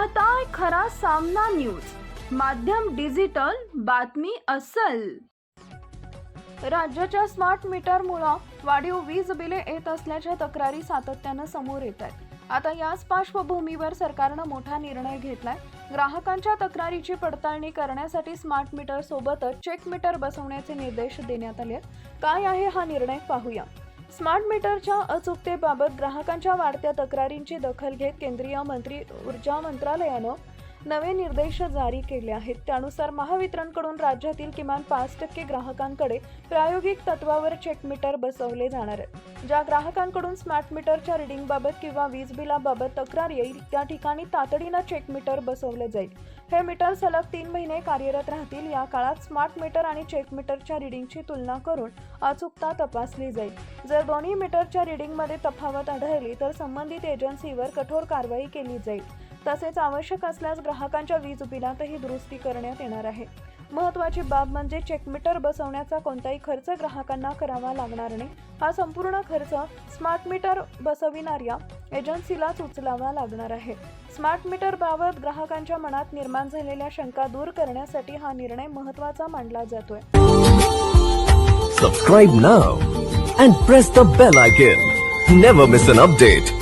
पाहताय खरा सामना न्यूज, माध्यम डिजिटल, बातमी अस्सल। राज्याच्या स्मार्ट मीटरमुळे वाढीव वीज बिले येत असल्याच्या तक्रारी सातत्याने समोर येत आहेत। आता याच पार्श्वभूमीवर सरकारने मोठा निर्णय घेतलाय। ग्राहकांच्या तक्रारीची पडताळणी करण्यासाठी स्मार्ट मीटर सोबतच चेक मीटर बसवण्याचे निर्देश देण्यात आले। काय आहे हा निर्णय पाहूया। स्मार्ट मीटरच्या अचूकतेबाबत ग्राहकांच्या वाढत्या तक्रारींची दखल घेत केंद्रीय मंत्री ऊर्जा मंत्रालयाने नवे निर्देश जारी केले आहेत। त्यानुसार महावितरणकडून राज्यातील किमान 5% ग्राहकांकडे प्रायोगिक तत्वावर चेक मीटर बसवले जाणार आहेत। ज्या ग्राहकांकडून स्मार्ट मीटरच्या रीडिंगबाबत किंवा वीज बिलाबाबत तक्रार येईल त्या ठिकाणी तातडीने चेक मीटर बसवले जाईल। हे मीटर सलग 3 महिने कार्यरत राहतील। या काळात स्मार्ट मीटर आणि चेक मीटरच्या रीडिंगची तुलना करून अचूकता तपासली जाईल। जर दोन्ही मीटरच्या रीडिंगमध्ये तफावत आढळली तर संबंधित एजन्सीवर कठोर कारवाई केली जाईल। तसेच आवश्यक असल्यास ग्राहकांच्या वीज बिलातही दुरुस्ती करण्यात येणार आहे। महत्त्वाची बाब म्हणजे चेक मीटर बसवण्याचा कोणताही खर्च ग्राहकांना करावा लागणार नाही। हा संपूर्ण खर्च स्मार्ट मीटर बसविणाऱ्या एजन्सीलाच उचलावा लागणार आहे। स्मार्ट मीटर बाबत ग्राहकांच्या मनात निर्माण झालेल्या शंका दूर करण्यासाठी हा निर्णय महत्त्वाचा मानला जातोय। Subscribe now and press the bell icon. Never miss an update.